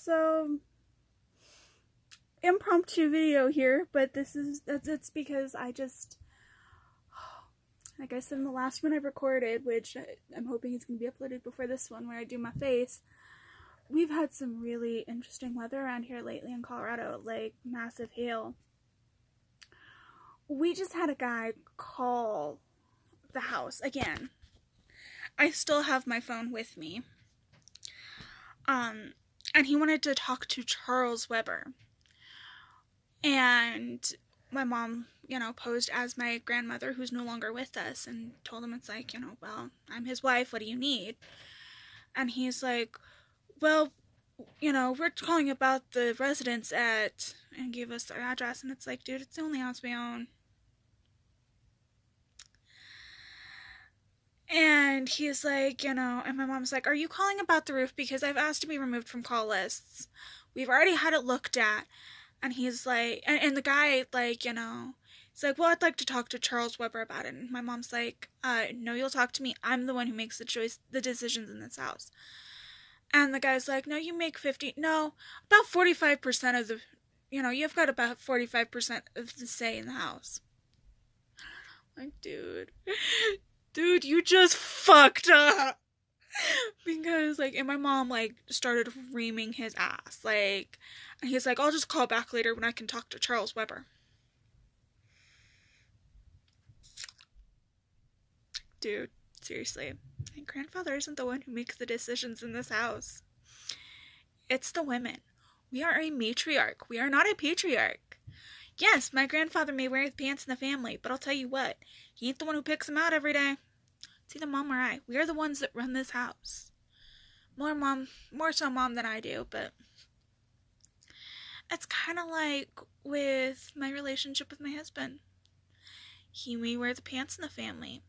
So, impromptu video here, but that's because like I said in the last one I recorded, which I'm hoping is going to be uploaded before this one where I do my face, we've had some really interesting weather around here lately in Colorado, like massive hail. We just had a guy call the house again. I still have my phone with me. And he wanted to talk to Charles Weber. And my mom, posed as my grandmother who's no longer with us and told him it's like, well, I'm his wife, what do you need? And he's like, well, we're calling about the residence at, and gave us their address, and it's like, dude, it's the only house we own. And he's like, and my mom's like, are you calling about the roof? Because I've asked to be removed from call lists. We've already had it looked at. And he's like, and the guy, like, he's like, well, I'd like to talk to Charles Weber about it. And my mom's like, no, you'll talk to me. I'm the one who makes the decisions in this house. And the guy's like, no, you make about 45% of the, you've got about 45% of the say in the house. Like, dude, you just fucked up. Because, like, and my mom, like, started reaming his ass. Like, and he's like, I'll just call back later when I can talk to Charles Weber. Dude, seriously. My grandfather isn't the one who makes the decisions in this house. It's the women. We are a matriarch. We are not a patriarch. Yes, my grandfather may wear the pants in the family, but I'll tell you what, he ain't the one who picks them out every day. It's either mom or I. We are the ones that run this house. More so mom than I do, but it's kind of like with my relationship with my husband. He may wear the pants in the family.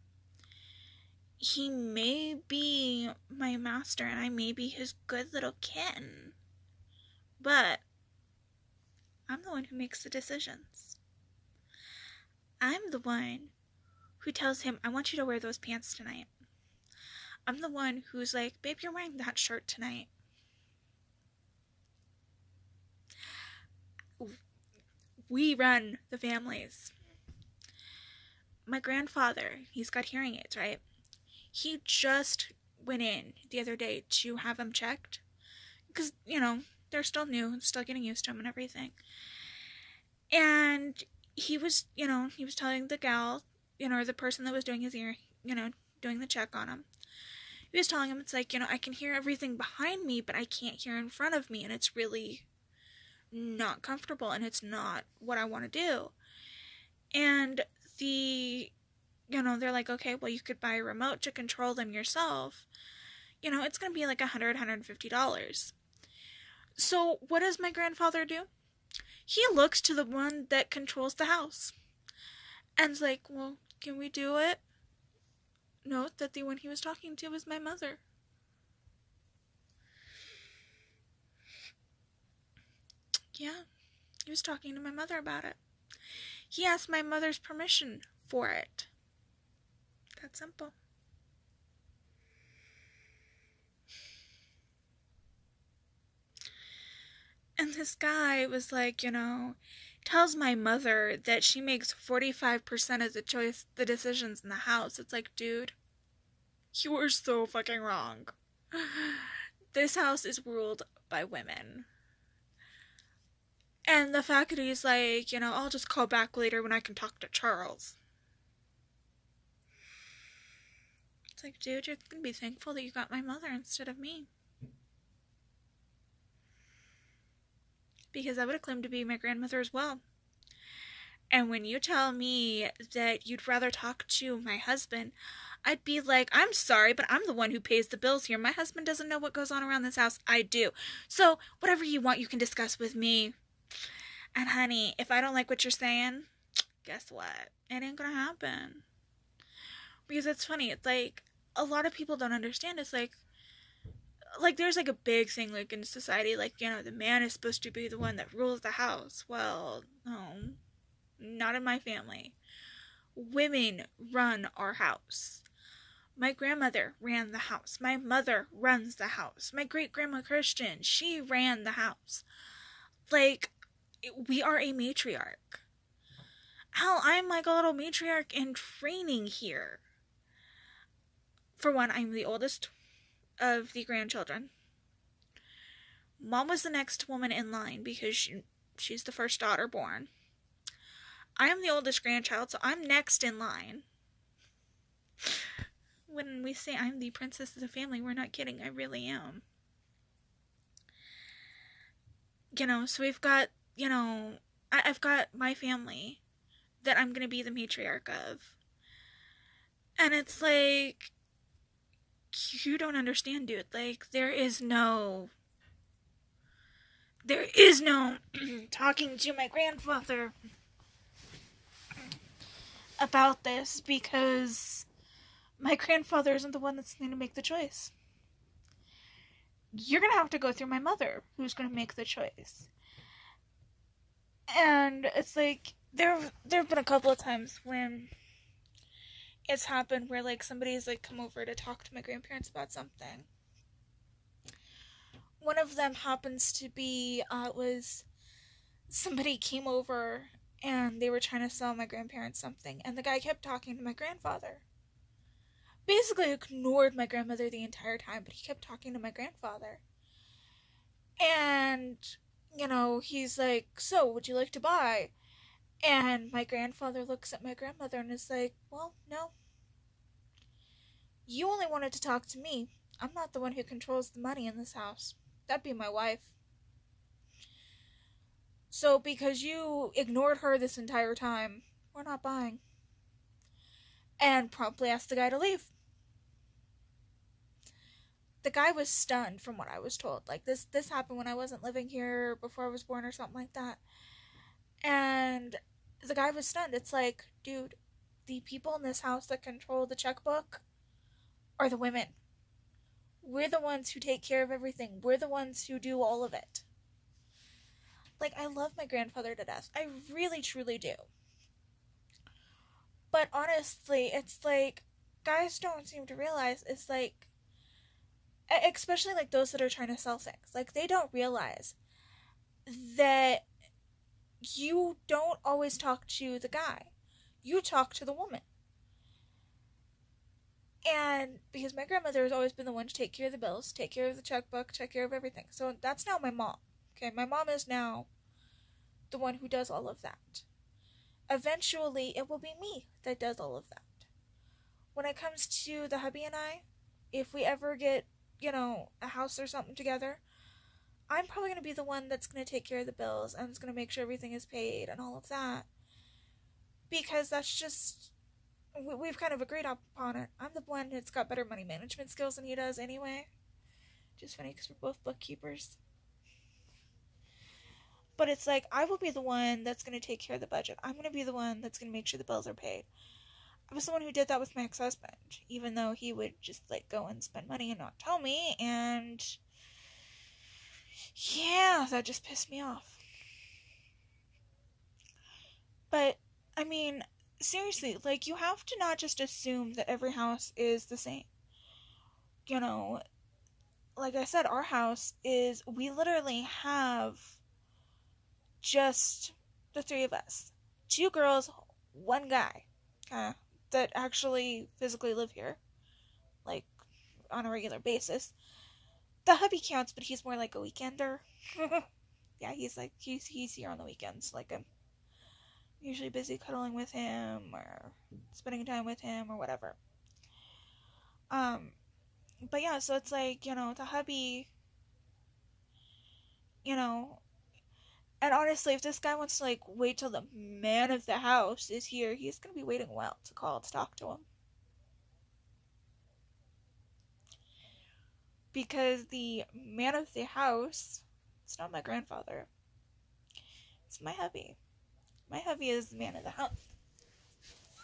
He may be my master and I may be his good little kitten. But I'm the one who makes the decisions. I'm the one who tells him, I want you to wear those pants tonight. I'm the one who's like, babe, you're wearing that shirt tonight. We run the families. My grandfather, he's got hearing aids, right? He just went in the other day to have them checked. Because, they're still new, still getting used to them and everything. And he was telling the gal, or the person that was doing his ear, doing the check on him. He was telling him, it's like, I can hear everything behind me, but I can't hear in front of me, and it's really not comfortable, and it's not what I want to do. And they're like, okay, well, you could buy a remote to control them yourself. It's going to be like $100, $150. So what does my grandfather do? He looks to the one that controls the house. And is like, well, can we do it? Note that the one he was talking to was my mother. Yeah, he was talking to my mother about it. He asked my mother's permission for it. That simple. And this guy was like, tells my mother that she makes 45% of the decisions in the house. It's like, dude, you are so fucking wrong. This house is ruled by women. And the fact that he's like, I'll just call back later when I can talk to Charles. It's like, dude, you're gonna be thankful that you got my mother instead of me. Because I would have claimed to be my grandmother as well. And when you tell me that you'd rather talk to my husband, I'd be like, I'm sorry, but I'm the one who pays the bills here. My husband doesn't know what goes on around this house. I do. So whatever you want, you can discuss with me. And honey, if I don't like what you're saying, guess what? It ain't gonna happen. Because it's funny. It's like, a lot of people don't understand. It's like there's like a big thing like in society, like, the man is supposed to be the one that rules the house. Well, no, not in my family. Women run our house. My grandmother ran the house. My mother runs the house. My great-grandma Christian, she ran the house. Like, we are a matriarch. Hell, I'm like a little matriarch in training here. For one, I'm the oldest of the grandchildren. Mom was the next woman in line because she's the first daughter born. I am the oldest grandchild, so I'm next in line. When we say I'm the princess of the family, we're not kidding. I really am. So we've got, I've got my family that I'm going to be the matriarch of. And it's like, you don't understand, dude. Like, there is no talking to my grandfather about this, because my grandfather isn't the one that's going to make the choice. You're going to have to go through my mother, who's going to make the choice. And it's like, there have been a couple of times when it's happened where, like, somebody's, like, come over to talk to my grandparents about something. One of them happens to be, was somebody came over and they were trying to sell my grandparents something, and the guy kept talking to my grandfather. Basically ignored my grandmother the entire time, but he kept talking to my grandfather. And, he's like, so, would you like to buy? And my grandfather looks at my grandmother and is like, well, no. You only wanted to talk to me. I'm not the one who controls the money in this house. That'd be my wife. So, because you ignored her this entire time, we're not buying. And promptly asked the guy to leave. The guy was stunned, from what I was told. Like, this happened when I wasn't living here, before I was born or something like that. And the guy was stunned. It's like, dude, the people in this house that control the checkbook are the women. We're the ones who take care of everything. We're the ones who do all of it. Like, I love my grandfather to death. I really, truly do. But honestly, it's like, guys don't seem to realize, it's like, especially like those that are trying to sell things, like, they don't realize that you don't always talk to the guy. You talk to the woman. And because my grandmother has always been the one to take care of the bills, take care of the checkbook, take care of everything. So that's now my mom. Okay, my mom is now the one who does all of that. Eventually, it will be me that does all of that. When it comes to the hubby and I, if we ever get, a house or something together, I'm probably going to be the one that's going to take care of the bills and is going to make sure everything is paid and all of that. Because that's just, we've kind of agreed upon it. I'm the one that's got better money management skills than he does anyway. Just funny because we're both bookkeepers. But it's like, I will be the one that's going to take care of the budget. I'm going to be the one that's going to make sure the bills are paid. I was the one who did that with my ex-husband, even though he would just, like, go and spend money and not tell me, and yeah, that just pissed me off. But, I mean, seriously, like, you have to not just assume that every house is the same. Like I said, our house is, we literally have just the three of us. 2 girls, 1 guy, that actually physically live here, like, on a regular basis. The hubby counts, but he's more like a weekender. Yeah, he's here on the weekends. Like, I'm usually busy cuddling with him, or spending time with him, or whatever. But yeah, so it's like, the hubby, and honestly, if this guy wants to, like, wait till the man of the house is here, he's gonna be waiting a while to call to talk to him. Because the man of the house, it's not my grandfather. It's my hubby. My hubby is the man of the house.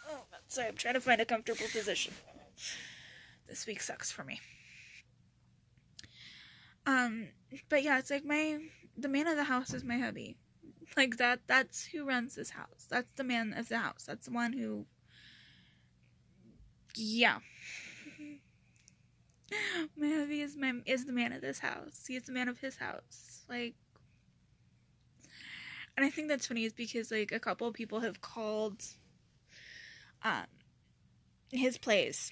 Oh, sorry, I'm trying to find a comfortable position. This week sucks for me. But yeah, it's like the man of the house is my hubby. Like, that's who runs this house. That's the man of the house. That's the one who, yeah. My hubby is the man of this house. He is the man of his house. Like, and I think that's funny is because, like, a couple of people have called his place.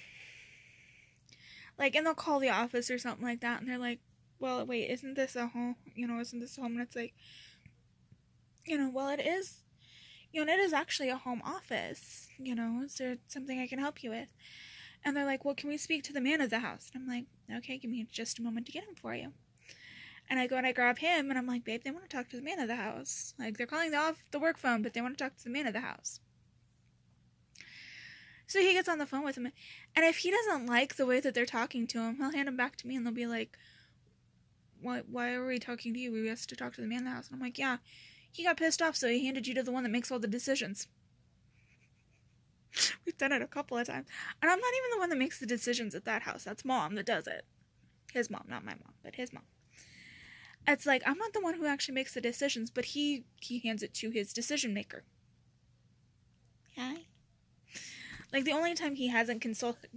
Like, and they'll call the office or something like that, and they're like, well, wait, isn't this a home? Isn't this a home? And it's like, well, it is. It is actually a home office. Is there something I can help you with? And they're like, well, can we speak to the man of the house? And I'm like, okay, give me just a moment to get him for you. And I go and I grab him, and I'm like, babe, they want to talk to the man of the house. Like, they're calling the work phone, but they want to talk to the man of the house. So he gets on the phone with him, and if he doesn't like the way that they're talking to him, he'll hand him back to me, and they'll be like, why are we talking to you? We asked to talk to the man of the house. And I'm like, yeah, he got pissed off, so he handed you to the one that makes all the decisions. We've done it a couple of times. And I'm not even the one that makes the decisions at that house. That's Mom that does it. His mom, not my mom, but his mom. It's like, I'm not the one who actually makes the decisions, but he hands it to his decision maker. Hi. Like, the only time he hasn't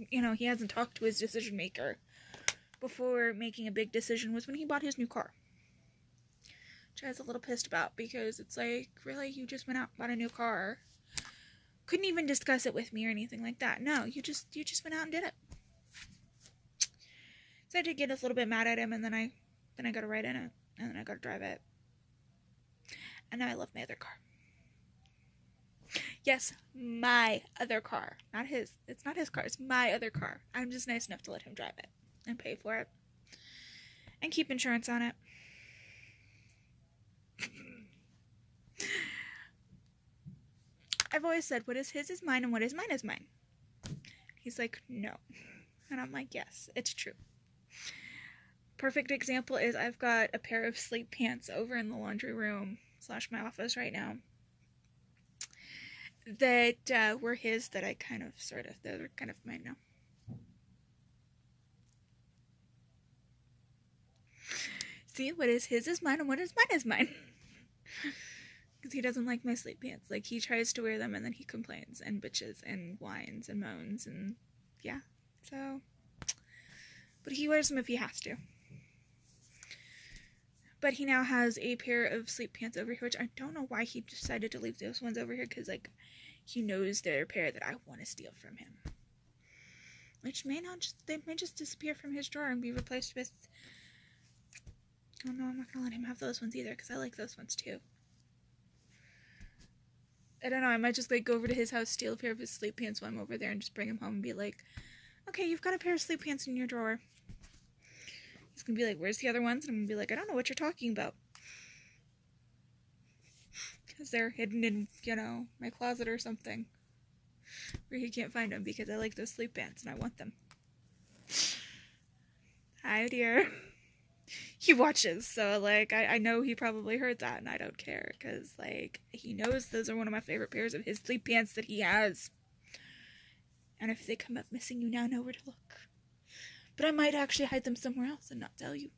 he hasn't talked to his decision maker before making a big decision was when he bought his new car. Which I was a little pissed about, because it's like, really, you just went out and bought a new car. Couldn't even discuss it with me or anything like that. No, you just went out and did it. So I did get a little bit mad at him, and then I got to ride in it, and then I got to drive it. And now I love my other car. Yes, my other car. Not his. It's not his car. It's my other car. I'm just nice enough to let him drive it and pay for it and keep insurance on it. I've always said, what is his is mine, and what is mine is mine. He's like, no. And I'm like, yes, it's true. Perfect example is I've got a pair of sleep pants over in the laundry room / my office right now that were his, that I kind of they're kind of mine now. See, what is his is mine, and what is mine is mine. Because he doesn't like my sleep pants. Like, he tries to wear them, and then he complains and bitches and whines and moans, and yeah. So, but he wears them if he has to. But he now has a pair of sleep pants over here, which I don't know why he decided to leave those ones over here, because, like, he knows they're a pair that I want to steal from him. Which may just disappear from his drawer and be replaced with... Oh no, I'm not going to let him have those ones either, because I like those ones too. I don't know, I might just, like, go over to his house, steal a pair of his sleep pants while I'm over there, and just bring him home and be like, okay, you've got a pair of sleep pants in your drawer. He's gonna be like, where's the other ones? And I'm gonna be like, I don't know what you're talking about. Because they're hidden in, my closet or something. Where he can't find them, because I like those sleep pants and I want them. Hi, dear. He watches, so, like, I know he probably heard that, and I don't care, because, like, he knows those are one of my favorite pairs of his sleep pants that he has. And if they come up missing, you now know where to look. But I might actually hide them somewhere else and not tell you.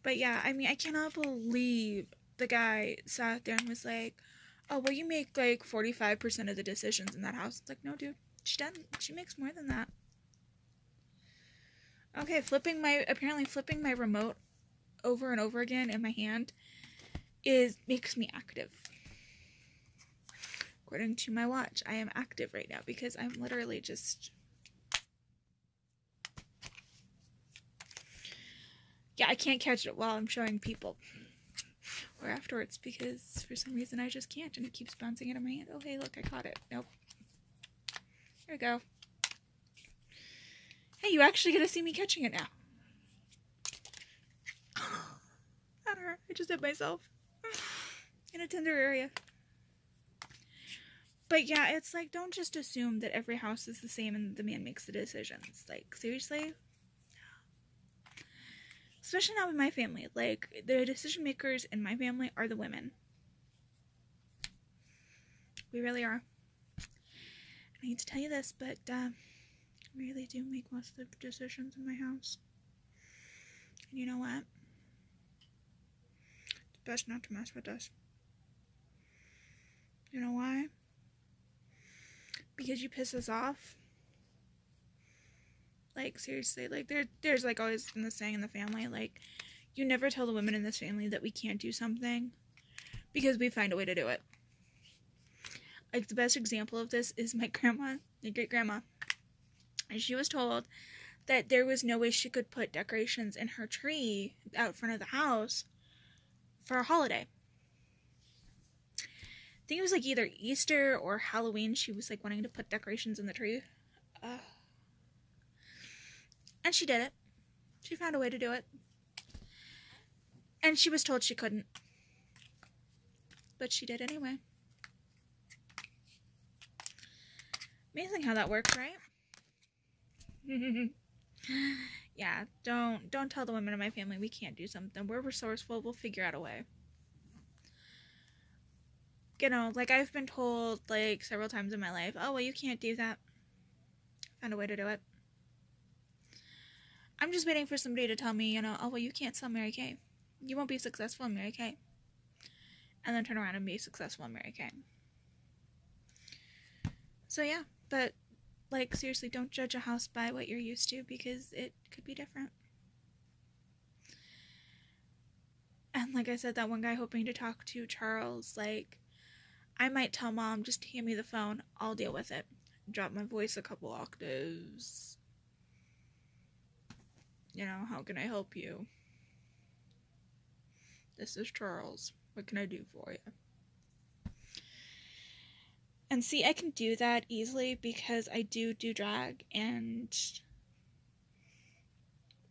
But yeah, I mean, I cannot believe the guy sat there and was like, oh, well, you make, like, 45% of the decisions in that house. It's like, no, dude. She doesn't. She makes more than that. Okay, apparently flipping my remote over and over again in my hand makes me active. According to my watch, I am active right now because I'm literally just... Yeah, I can't catch it while I'm showing people. Or afterwards, because for some reason I just can't, and it keeps bouncing out of my hand. Oh, hey, look, I caught it. Nope. There we go. Hey, you actually get to see me catching it now. That hurt. I just hit myself in a tender area. But yeah, it's like, don't just assume that every house is the same and the man makes the decisions. Like, seriously? Especially not with my family. Like, the decision makers in my family are the women. We really are. I hate to tell you this, but I really do make most of the decisions in my house. And you know what? It's best not to mess with us. You know why? because you piss us off. Like, seriously, like, there's, like, always been this saying in the family, like, you never tell the women in this family that we can't do something, because we find a way to do it. Like, the best example of this is my grandma, my great-grandma. And she was told that there was no way she could put decorations in her tree out front of the house for a holiday. I think it was, like, either Easter or Halloween. She was, like, wanting to put decorations in the tree. And she did it. She found a way to do it. And she was told she couldn't. But she did anyway. Amazing how that works, right? Yeah, don't tell the women in my family we can't do something. We're resourceful. We'll figure out a way. You know, like, I've been told, like, several times in my life, oh, well, you can't do that. Found a way to do it. I'm just waiting for somebody to tell me, you know, oh, well, you can't sell Mary Kay. You won't be successful in Mary Kay. And then turn around and be successful in Mary Kay. So, yeah, but, like, seriously, don't judge a house by what you're used to, because it could be different. And like I said, that one guy hoping to talk to Charles, like, I might tell Mom, just hand me the phone, I'll deal with it. Drop my voice a couple octaves. You know, how can I help you? This is Charles. What can I do for you? And see, I can do that easily because I do drag, and,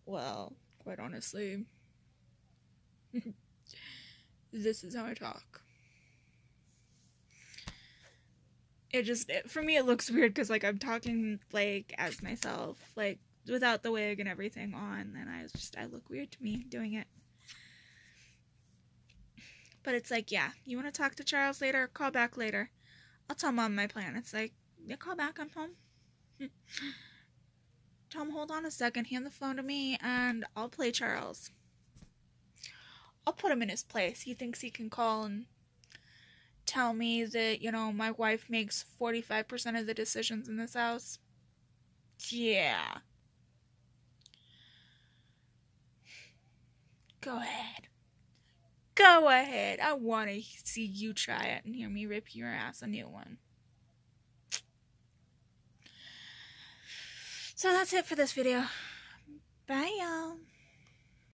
well, quite honestly, this is how I talk. For me, it looks weird because, like, I'm talking, like, as myself, like, without the wig and everything on, and I look weird to me doing it. But it's like, yeah, you want to talk to Charles later? Call back later. I'll tell Mom my plan. It's like, yeah, call back, I'm home. Tell him, hold on a second, hand the phone to me, and I'll play Charles. I'll put him in his place. He thinks he can call and tell me that, you know, my wife makes 45% of the decisions in this house. Yeah. Go ahead. Go ahead. I want to see you try it and hear me rip your ass a new one. So that's it for this video. Bye, y'all.